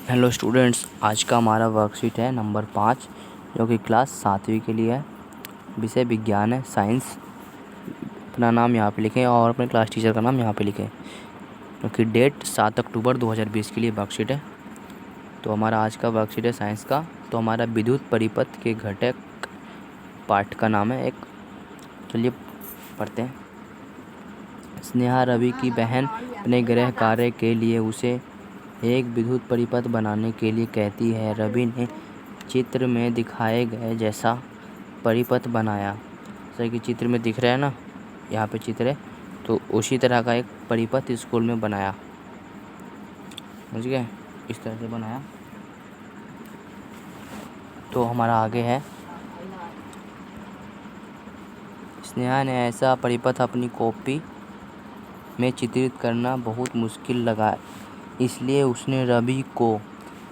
Hello students, आज का हमारा वर्कशीट है नंबर 5, जो कि क्लास 7वीं के लिए है। विषय विज्ञान है, साइंस। अपना नाम यहाँ पे लिखें और अपने क्लास टीचर का नाम यहाँ पे लिखें, क्योंकि डेट 7 अक्टूबर 2020 के लिए वर्कशीट है। तो हमारा आज का वर्कशीट है साइंस का। तो हमारा विद्युत परिपथ के घटक पाठ का नाम है एक। चलिए पढ़ते हैं। स्नेहा रवि की बहन अपने गृह कार्य के लिए उसे एक विद्युत परिपथ बनाने के लिए कहती है। रवि ने चित्र में दिखाए गए जैसा परिपथ बनाया। जैसा कि चित्र में दिख रहा है ना, यहाँ पे चित्र है, तो उसी तरह का एक परिपथ स्कूल में बनाया। समझ गए? इस तरह से बनाया। तो हमारा आगे है, स्नेहा ने ऐसा परिपथ अपनी कॉपी में चित्रित करना बहुत मुश्किल लगा, इसलिए उसने रवि को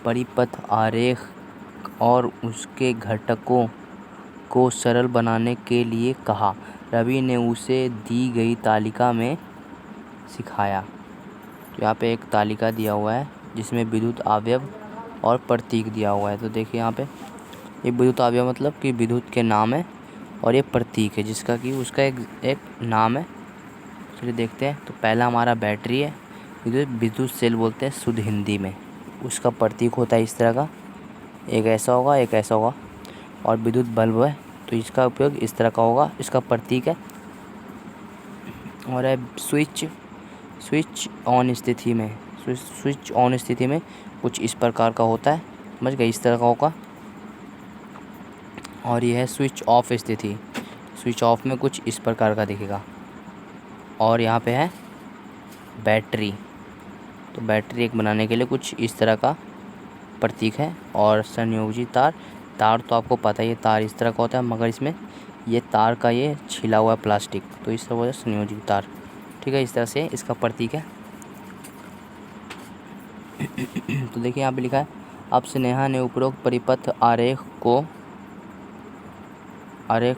परिपथ आरेख और उसके घटकों को सरल बनाने के लिए कहा। रवि ने उसे दी गई तालिका में सिखाया। तो यहाँ पे एक तालिका दिया हुआ है जिसमें विद्युत अवयव और प्रतीक दिया हुआ है। तो देखिए यहाँ पे ये विद्युत अवयव मतलब कि विद्युत के नाम है, और ये प्रतीक है जिसका कि उसका एक नाम है। चलिए देखते हैं। तो पहला हमारा बैटरी है, विद्युत सेल बोलते हैं शुद्ध हिंदी में। उसका प्रतीक होता है इस तरह का, एक ऐसा होगा, एक ऐसा होगा। और विद्युत बल्ब है, तो इसका उपयोग इस तरह का होगा, इसका प्रतीक है। और है स्विच ऑन स्थिति में, स्विच ऑन स्थिति में कुछ इस प्रकार का होता है। समझ गए? इस तरह का होगा। और यह है स्विच ऑफ स्थिति, स्विच ऑफ में कुछ इस प्रकार का दिखेगा। और यहाँ पे है बैटरी, तो बैटरी एक बनाने के लिए कुछ इस तरह का प्रतीक है। और संयोजी तार, तार तो आपको पता ही है, तार इस तरह का होता है, मगर इसमें ये तार का ये छिला हुआ है प्लास्टिक, तो इस तरह से संयोजी तार। ठीक है, इस तरह से इसका प्रतीक है। तो देखिए यहाँ पे लिखा है, अब स्नेहा ने उपरोक्त परिपथ आरेख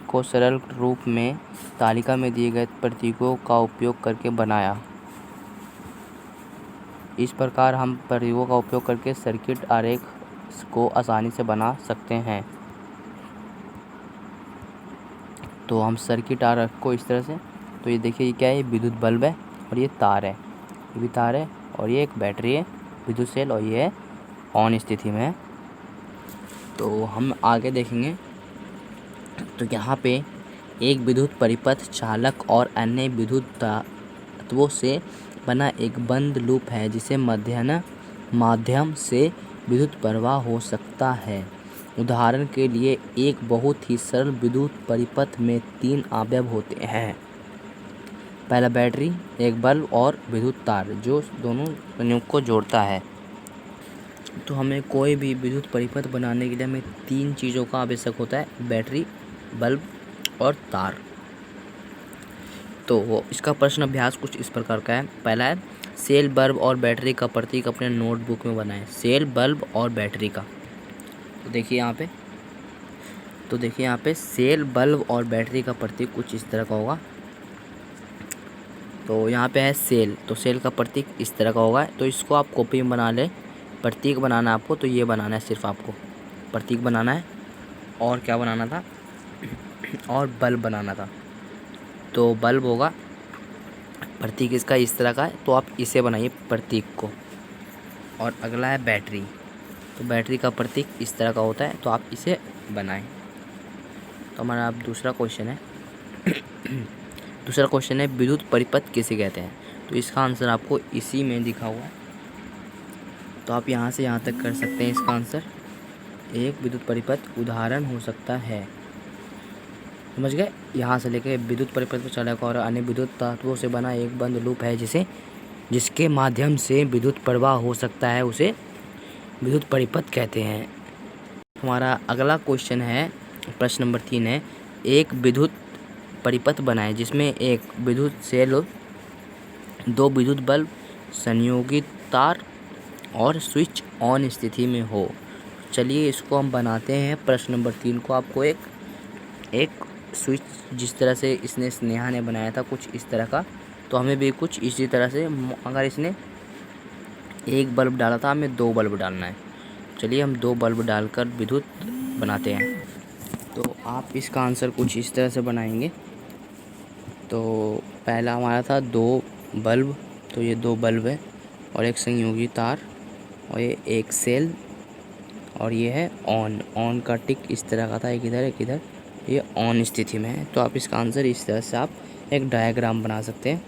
को सरल रूप में तालिका में दिए गए प्रतीकों का उपयोग करके बनाया। इस प्रकार हम प्रतीकों का उपयोग करके सर्किट आरेख को आसानी से बना सकते हैं। तो हम सर्किट आरेख को इस तरह से, तो ये देखिए ये क्या है, ये विद्युत बल्ब है और ये तार है, ये भी तार है, और ये एक बैटरी है विद्युत सेल, और ये ऑन स्थिति में है। तो हम आगे देखेंगे। तो यहाँ पे एक विद्युत परिपथ चालक और अन्य विद्युत तत्वों से बना एक बंद लूप है, जिसे माध्यम से विद्युत प्रवाह हो सकता है। उदाहरण के लिए एक बहुत ही सरल विद्युत परिपथ में 3 अवयव होते हैं। पहला बैटरी, एक बल्ब और विद्युत तार, जो दोनों संयोग को जोड़ता है। तो हमें कोई भी विद्युत परिपथ बनाने के लिए हमें 3 चीज़ों का आवश्यक होता है, बैटरी, बल्ब और तार। तो इसका प्रश्न अभ्यास कुछ इस प्रकार का है। पहला है, सेल, बल्ब और बैटरी का प्रतीक अपने नोटबुक में बनाएं। सेल, बल्ब और बैटरी का, तो देखिए यहाँ पे सेल, बल्ब और बैटरी का प्रतीक कुछ इस तरह का होगा। तो यहाँ पे है सेल, तो सेल का प्रतीक इस तरह का होगा। तो इसको आप कॉपी में बना लें। प्रतीक बनाना है आपको, तो ये बनाना है, सिर्फ आपको प्रतीक बनाना है। और क्या बनाना था? और बल्ब बनाना था। तो बल्ब होगा, प्रतीक इसका इस तरह का है, तो आप इसे बनाइए प्रतीक को। और अगला है बैटरी, तो बैटरी का प्रतीक इस तरह का होता है, तो आप इसे बनाएं। तो हमारा अब दूसरा क्वेश्चन है, विद्युत परिपथ किसे कहते हैं? तो इसका आंसर आपको इसी में दिखा हुआ है, तो आप यहाँ से यहाँ तक कर सकते हैं इसका आंसर। एक विद्युत परिपथ उदाहरण हो सकता है, समझ गए? यहाँ से लेके विद्युत परिपथ चालक और अन्य विद्युत तत्वों से बना एक बंद लूप है, जिसके माध्यम से विद्युत प्रवाह हो सकता है, उसे विद्युत परिपथ कहते हैं। हमारा अगला क्वेश्चन है, प्रश्न नंबर 3 है, एक विद्युत परिपथ बनाएं जिसमें एक विद्युत सेल, 2 विद्युत बल्ब, संयोगित तार और स्विच ऑन स्थिति में हो। चलिए इसको हम बनाते हैं। प्रश्न नंबर 3 को आपको एक स्विच, जिस तरह से इसने स्नेहा ने बनाया था कुछ इस तरह का, तो हमें भी कुछ इसी तरह से, अगर इसने एक बल्ब डाला था, हमें 2 बल्ब डालना है। चलिए हम 2 बल्ब डालकर विद्युत बनाते हैं। तो आप इसका आंसर कुछ इस तरह से बनाएंगे। तो पहला हमारा था 2 बल्ब, तो ये 2 बल्ब है और एक संयोगी तार और ये एक सेल और ये है ऑन। ऑन का टिक इस तरह का था, एक इधर एक इधर, ये ऑन स्थिति में है। तो आप इसका आंसर इस तरह से आप एक डायग्राम बना सकते हैं।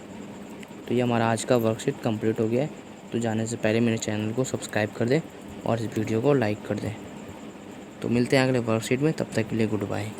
तो ये हमारा आज का वर्कशीट कंप्लीट हो गया है। तो जाने से पहले मेरे चैनल को सब्सक्राइब कर दें और इस वीडियो को लाइक कर दें। तो मिलते हैं अगले वर्कशीट में, तब तक के लिए गुड बाय।